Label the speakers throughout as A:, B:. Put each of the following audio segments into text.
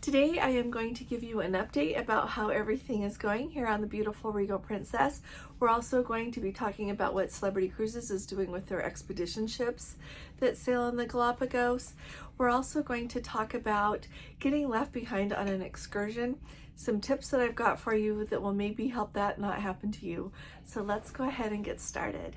A: Today I am going to give you an update about how everything is going here on the beautiful Regal Princess. We're also going to be talking about what Celebrity Cruises is doing with their expedition ships that sail on the Galapagos. We're also going to talk about getting left behind on an excursion, some tips that I've got for you that will maybe help that not happen to you. So let's go ahead and get started.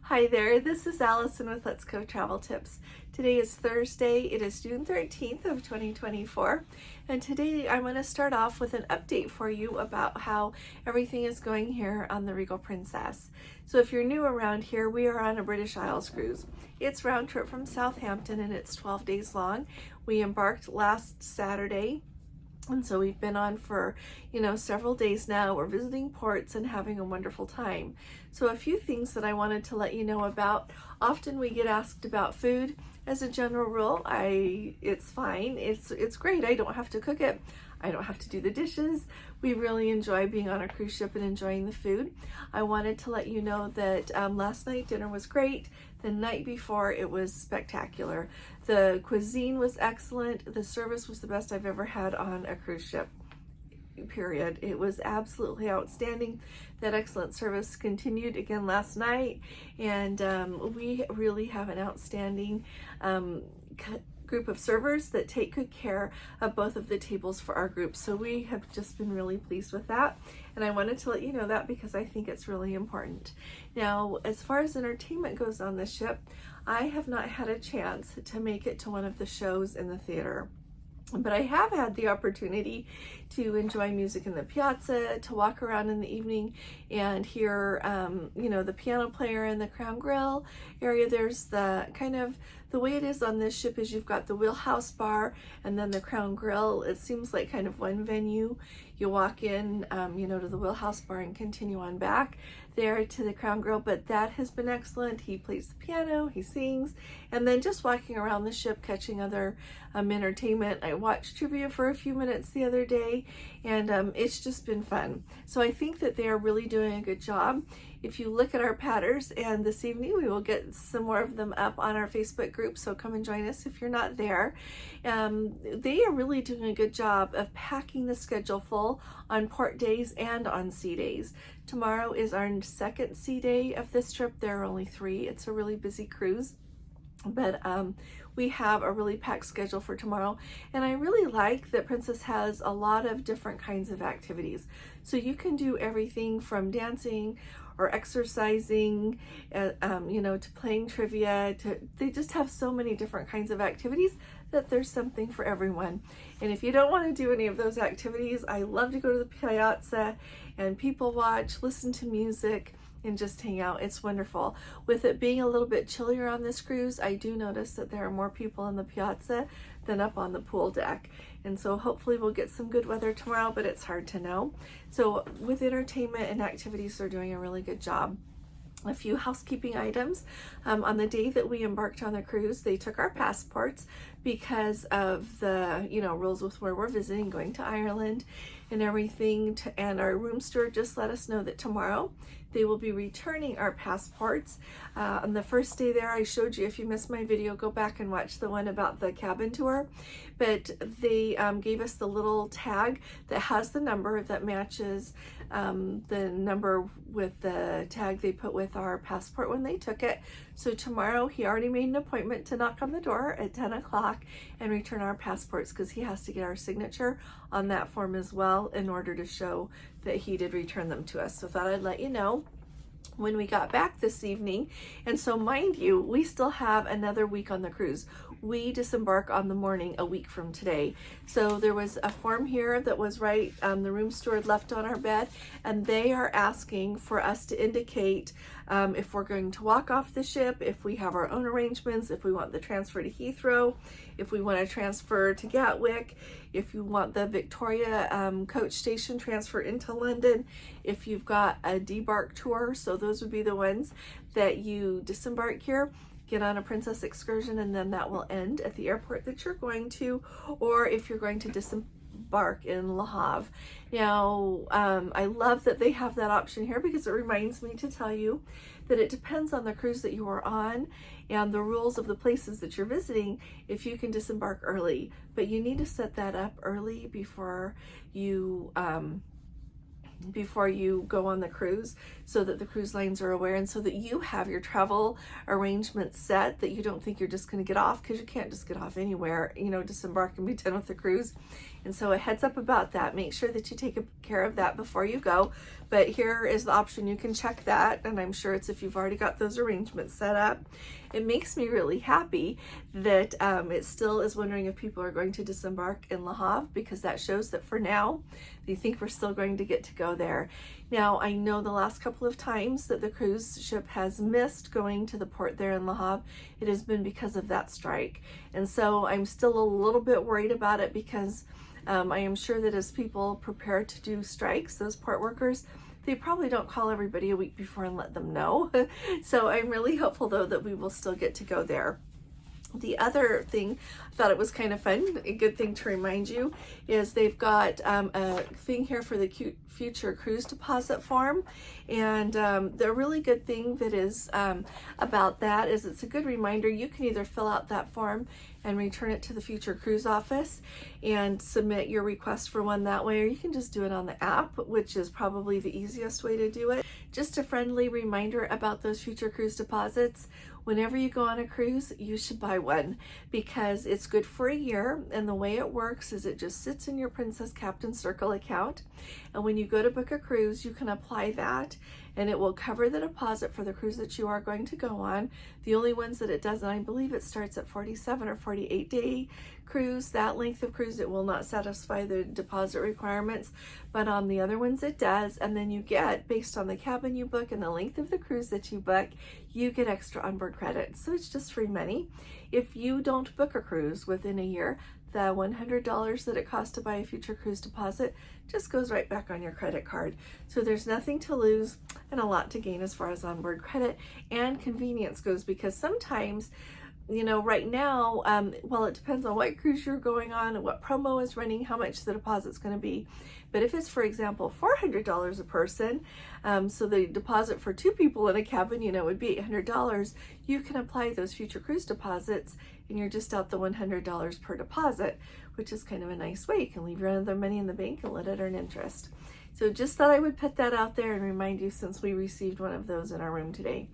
A: Hi there, this is Allison with Let's Go Travel Tips. Today is Thursday, it is June 13th of 2024, and today I'm going to start off with an update for you about how everything is going here on the Regal Princess. So if you're new around here, we are on a British Isles cruise. It's round trip from Southampton and it's 12 days long. We embarked last Saturday. And so we've been on for, several days now. We're visiting ports and having a wonderful time. So a few things that I wanted to let you know about. Often we get asked about food. As a general rule, it's fine. It's great. I don't have to cook it. I don't have to do the dishes. We really enjoy being on a cruise ship and enjoying the food. I wanted to let you know that last night dinner was great. The night before it was spectacular. The cuisine was excellent. The service was the best I've ever had on a cruise ship, period. It was absolutely outstanding. That excellent service continued again last night, and we really have an outstanding group of servers that take good care of both of the tables for our group. So we have just been really pleased with that, and I wanted to let you know that because I think it's really important. Now, as far as entertainment goes on the ship, I have not had a chance to make it to one of the shows in the theater. But I have had the opportunity to enjoy music in the piazza, to walk around in the evening and hear, the piano player in the Crown Grill area. There's the way it is on this ship is you've got the Wheelhouse Bar and then the Crown Grill. It seems like kind of one venue. You walk in, to the Wheelhouse Bar and continue on back there to the Crown Grill, but that has been excellent. He plays the piano, he sings, and then just walking around the ship, catching other entertainment. I watched trivia for a few minutes the other day, and it's just been fun. So I think that they are really doing a good job. If you look at our patterns, and this evening we will get some more of them up on our Facebook group, so come and join us if you're not there. They are really doing a good job of packing the schedule full on port days and on sea days. Tomorrow is our second sea day of this trip. There are only 3. It's a really busy cruise, but we have a really packed schedule for tomorrow, and I really like that Princess has a lot of different kinds of activities. So you can do everything from dancing or exercising, to playing trivia. They just have so many different kinds of activities that there's something for everyone. And if you don't want to do any of those activities, I love to go to the piazza and people watch, listen to music, and just hang out. It's wonderful. With it being a little bit chillier on this cruise, I do notice that there are more people in the piazza than up on the pool deck. And so hopefully we'll get some good weather tomorrow, but it's hard to know. So with entertainment and activities, they're doing a really good job. A few housekeeping items. On the day that we embarked on the cruise, they took our passports because of the rules with where we're visiting, going to Ireland and everything, and our room steward just let us know that tomorrow they will be returning our passports. On the first day there, I showed you, if you missed my video, go back and watch the one about the cabin tour, but they gave us the little tag that has the number that matches the number with the tag they put with our passport when they took it. So tomorrow he already made an appointment to knock on the door at 10 o'clock and return our passports, because he has to get our signature on that form as well in order to show that he did return them to us. So thought I'd let you know when we got back this evening. And so mind you, we still have another week on the cruise. We disembark on the morning a week from today. So there was a form here that was the room steward left on our bed, and they are asking for us to indicate if we're going to walk off the ship, if we have our own arrangements, if we want the transfer to Heathrow, if we want to transfer to Gatwick, if you want the Victoria coach station transfer into London, if you've got a debark tour. So those would be the ones that you disembark here, get on a Princess excursion, and then that will end at the airport that you're going to. Or if you're going to disembark disembark in Le Havre. Now, I love that they have that option here because it reminds me to tell you that it depends on the cruise that you are on and the rules of the places that you're visiting if you can disembark early. But you need to set that up early before you go on the cruise, so that the cruise lines are aware and so that you have your travel arrangements set, that you don't think you're just going to get off, because you can't just get off anywhere, disembark and be done with the cruise. And so a heads up about that. Make sure that you take care of that before you go. But here is the option. You can check that, and I'm sure it's if you've already got those arrangements set up. It makes me really happy that it still is wondering if people are going to disembark in Le Havre, because that shows that for now they think we're still going to get to go there. Now, I know the last couple of times that the cruise ship has missed going to the port there in Le Havre, it has been because of that strike. And so I'm still a little bit worried about it, because I am sure that as people prepare to do strikes, those port workers, they probably don't call everybody a week before and let them know. So I'm really hopeful, though, that we will still get to go there. The other thing, I thought it was kind of fun, a good thing to remind you, is they've got a thing here for the future cruise deposit form. And the really good thing that is about that is it's a good reminder. You can either fill out that form and return it to the future cruise office and submit your request for one that way, or you can just do it on the app, which is probably the easiest way to do it. Just a friendly reminder about those future cruise deposits. Whenever you go on a cruise, you should buy one, because it's good for a year. And the way it works is it just sits in your Princess Captain Circle account. And when you go to book a cruise, you can apply that, and it will cover the deposit for the cruise that you are going to go on. The only ones that it doesn't, I believe it starts at 47 or 48 day cruise. That length of cruise, it will not satisfy the deposit requirements, but on the other ones it does. And then you get, based on the cabin you book and the length of the cruise that you book, you get extra onboard credit. So it's just free money. If you don't book a cruise within a year, the $100 that it costs to buy a future cruise deposit just goes right back on your credit card. So there's nothing to lose and a lot to gain as far as onboard credit and convenience goes, because sometimes, right now, well, it depends on what cruise you're going on and what promo is running, how much the deposit's going to be. But if it's, for example, $400 a person, so the deposit for 2 people in a cabin, would be $800, you can apply those future cruise deposits and you're just out the $100 per deposit, which is kind of a nice way. You can leave your other money in the bank and let it earn interest. So just thought I would put that out there and remind you, since we received one of those in our room today.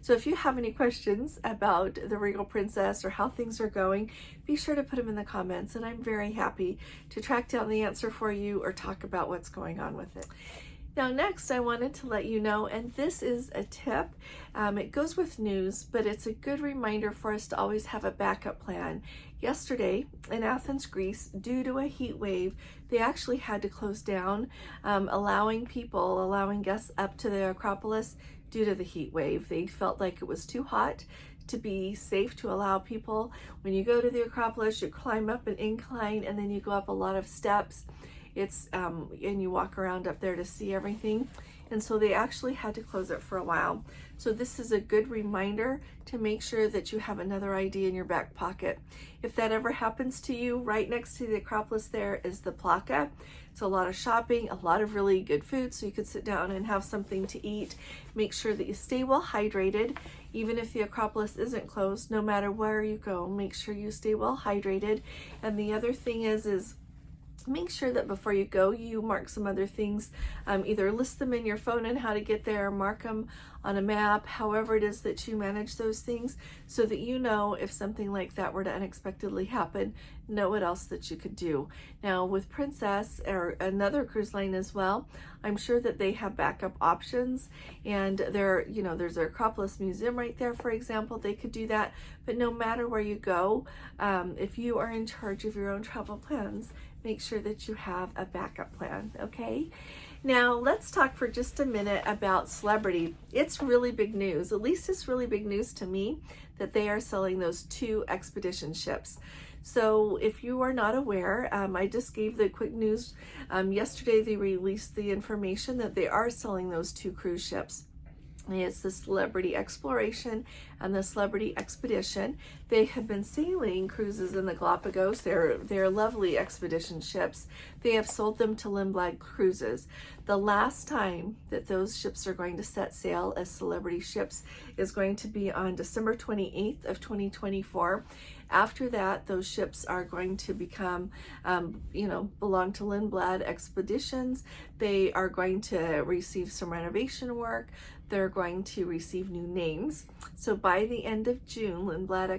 A: So if you have any questions about the Regal Princess or how things are going, be sure to put them in the comments, and I'm very happy to track down the answer for you or talk about what's going on with it. Now, next, I wanted to let you know, and this is a tip. It goes with news, but it's a good reminder for us to always have a backup plan. Yesterday in Athens, Greece, due to a heat wave, they actually had to close down, allowing guests up to the Acropolis due to the heat wave. They felt like it was too hot to be safe to allow people. When you go to the Acropolis, you climb up an incline and then you go up a lot of steps. And you walk around up there to see everything. And so they actually had to close it for a while. So this is a good reminder to make sure that you have another ID in your back pocket. If that ever happens to you, right next to the Acropolis there is the Placa. It's a lot of shopping, a lot of really good food, so you could sit down and have something to eat. Make sure that you stay well hydrated. Even if the Acropolis isn't closed, no matter where you go, make sure you stay well hydrated. And the other thing is make sure that before you go, you mark some other things, either list them in your phone and how to get there, mark them on a map, however it is that you manage those things, so that you know if something like that were to unexpectedly happen, know what else that you could do. Now with Princess, or another cruise line as well, I'm sure that they have backup options, and there's the Acropolis Museum right there, for example. They could do that. But no matter where you go, if you are in charge of your own travel plans, make sure that you have a backup plan, okay? Now, let's talk for just a minute about celebrity. It's really big news, at least it's really big news to me, that they are selling those 2 expedition ships. So if you are not aware, I just gave the quick news. Yesterday they released the information that they are selling those 2 cruise ships. It's the Celebrity Exploration and the Celebrity Expedition. They have been sailing cruises in the Galapagos. They're lovely expedition ships. They have sold them to Lindblad Cruises. The last time that those ships are going to set sail as celebrity ships is going to be on December 28th of 2024. After that, those ships are going to become, belong to Lindblad Expeditions. They are going to receive some renovation work. They're going to receive new names. So by the end of June, Lindblad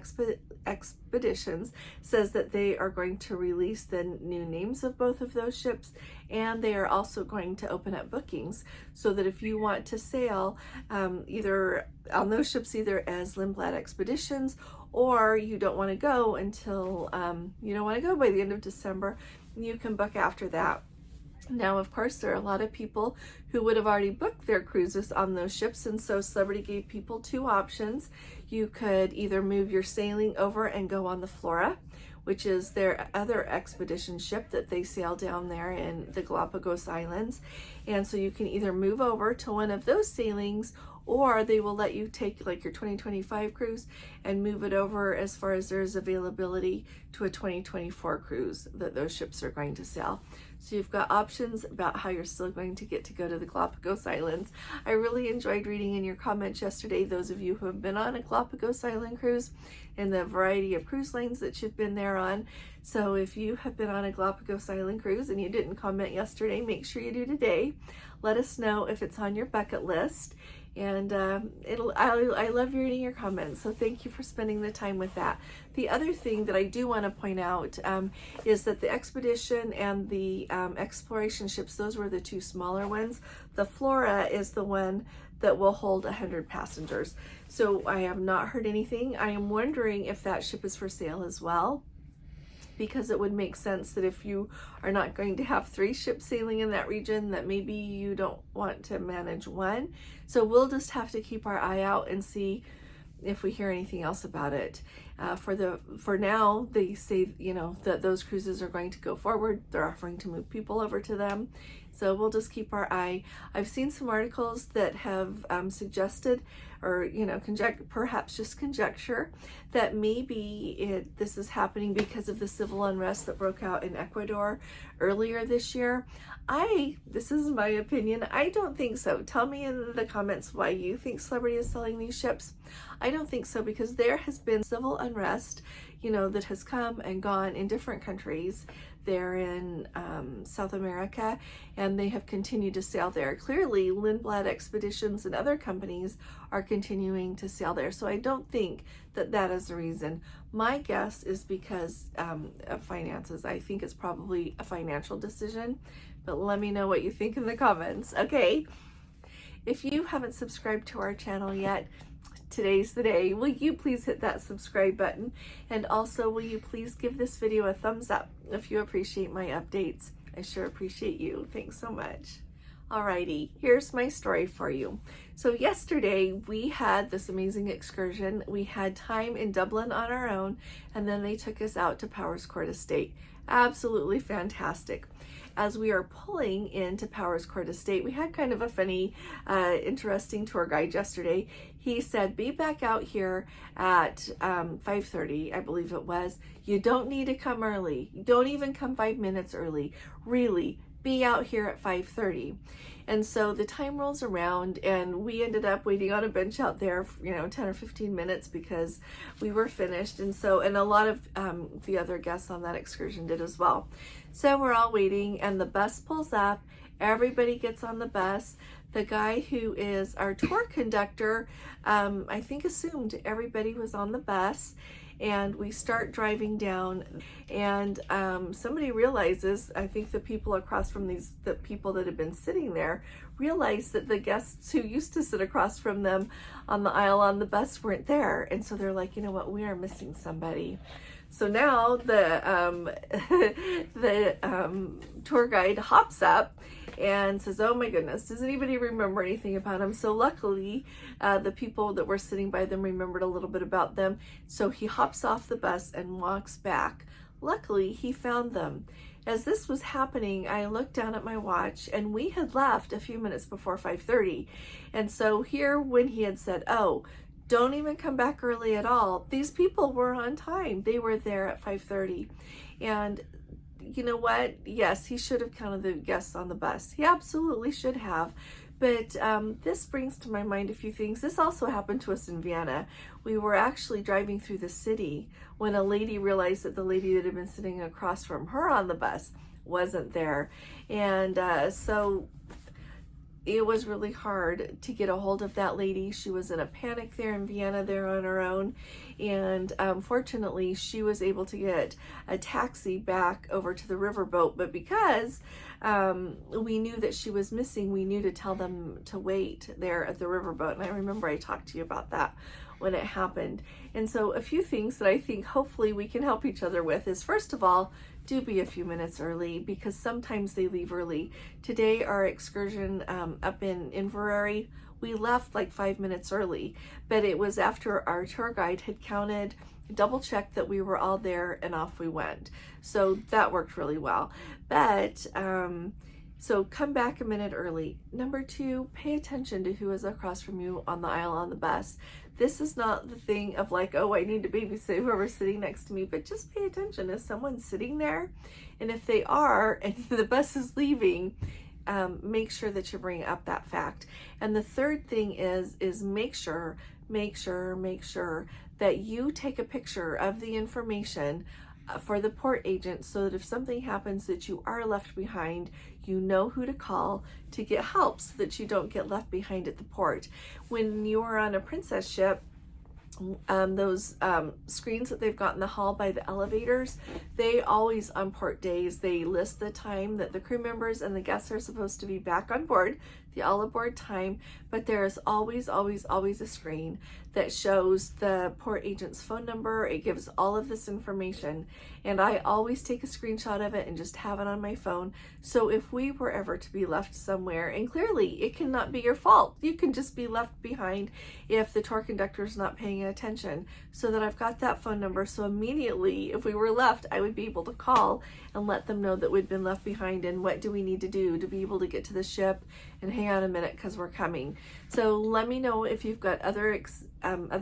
A: Expeditions says that they are going to release the new names of both of those ships, and they are also going to open up bookings so that if you want to sail either on those ships either as Lindblad Expeditions, or you don't want to go until by the end of December, you can book after that. Now, of course, there are a lot of people who would have already booked their cruises on those ships, and so Celebrity gave people two options. You could either move your sailing over and go on the Flora, which is their other expedition ship that they sail down there in the Galapagos Islands. And so you can either move over to one of those sailings, or they will let you take like your 2025 cruise and move it over as far as there's availability to a 2024 cruise that those ships are going to sail. So you've got options about how you're still going to get to go to the Galapagos Islands. I really enjoyed reading in your comments yesterday, those of you who have been on a Galapagos Island cruise and the variety of cruise lanes that you've been there on. So if you have been on a Galapagos Island cruise and you didn't comment yesterday, make sure you do today. Let us know if it's on your bucket list. And I love reading your comments, so thank you for spending the time with that. The other thing that I do want to point out is that the expedition and the exploration ships, those were the two smaller ones. The Flora is the one that will hold 100 passengers. So I have not heard anything. I am wondering if that ship is for sale as well, because it would make sense that if you are not going to have 3 ships sailing in that region, that maybe you don't want to manage one. So we'll just have to keep our eye out and see if we hear anything else about it. For now, they say, that those cruises are going to go forward. They're offering to move people over to them. So we'll just keep our eye. I've seen some articles that have suggested, or perhaps just conjecture, that maybe this is happening because of the civil unrest that broke out in Ecuador earlier this year. This is my opinion, I don't think so. Tell me in the comments why you think Celebrity is selling these ships. I don't think so, because there has been civil unrest, that has come and gone in different countries. They're in South America, and they have continued to sail there. Clearly, Lindblad Expeditions and other companies are continuing to sail there. So I don't think that is the reason. My guess is because of finances. I think it's probably a financial decision, but let me know what you think in the comments, okay? If you haven't subscribed to our channel yet, today's the day. Will you please hit that subscribe button? And also, will you please give this video a thumbs up if you appreciate my updates? I sure appreciate you. Thanks so much. Alrighty, here's my story for you. So yesterday we had this amazing excursion. We had time in Dublin on our own, and then they took us out to Powerscourt Estate. Absolutely fantastic. As we are pulling into Powerscourt Estate, we had kind of a funny, interesting tour guide yesterday. He said, be back out here at 5:30, I believe it was. You don't need to come early. You don't even come 5 minutes early. Really, be out here at 5:30. And so the time rolls around, and we ended up waiting on a bench out there for, 10 or 15 minutes because we were finished. And a lot of the other guests on that excursion did as well. So we're all waiting, and the bus pulls up. Everybody gets on the bus. The guy who is our tour conductor, I think, assumed everybody was on the bus. And we start driving down, and somebody realizes, I think the people across from the people that had been sitting there realized that the guests who used to sit across from them on the aisle on the bus weren't there. And so they're like, you know what, we are missing somebody. So now the tour guide hops up and says, oh my goodness, does anybody remember anything about him? So luckily, the people that were sitting by them remembered a little bit about them. So he hops off the bus and walks back. Luckily, he found them. as this was happening, I looked down at my watch, and we had left a few minutes before 5:30. And so here, when he had said, oh, don't even come back early at all, these people were on time. They were there at 5:30. And you know what? Yes, he should have counted the guests on the bus. He absolutely should have. But this brings to my mind a few things. This also happened to us in Vienna. We were actually driving through the city when a lady realized that the lady that had been sitting across from her on the bus wasn't there. And so it was really hard to get a hold of that lady. She was in a panic there in Vienna, there on her own. And fortunately, she was able to get a taxi back over to the riverboat. But because we knew that she was missing, we knew to tell them to wait there at the riverboat. And I remember I talked to you about that when it happened. And so a few things that I think hopefully we can help each other with is, first of all, do be a few minutes early, because sometimes they leave early. Today, our excursion up in Inverary, we left like 5 minutes early, but it was after our tour guide had counted, double checked that we were all there, and off we went. So that worked really well. But so come back a minute early. Number two, pay attention to who is across from you on the aisle on the bus. This is not the thing of like, oh, I need to babysit whoever's sitting next to me, but just pay attention. Is someone sitting there? And if they are, and the bus is leaving, make sure that you bring up that fact. And the third thing is make sure that you take a picture of the information for the port agent, so that if something happens that you are left behind, you know who to call to get help, so that you don't get left behind at the port. When you are on a Princess ship, those screens that they've got in the hall by the elevators, they always, on port days, they list the time that the crew members and the guests are supposed to be back on board, the all aboard time, but there's always a screen that shows the port agent's phone number. It gives all of this information, and I always take a screenshot of it and just have it on my phone. So if we were ever to be left somewhere, and clearly it cannot be your fault, you can just be left behind if the tour conductor is not paying attention, so that I've got that phone number, so immediately if we were left, I would be able to call and let them know that we'd been left behind, and what do we need to do to be able to get to the ship, and hang on a minute because we're coming. So let me know if you've got other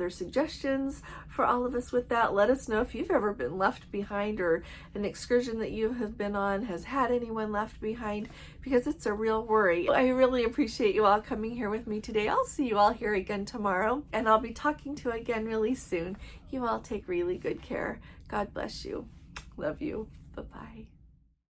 A: suggestions for all of us with that. Let us know if you've ever been left behind, or an excursion that you have been on has had anyone left behind, because it's a real worry. I really appreciate you all coming here with me today. I'll see you all here again tomorrow, and I'll be talking to you again really soon. You all take really good care. God bless you. Love you. Bye-bye.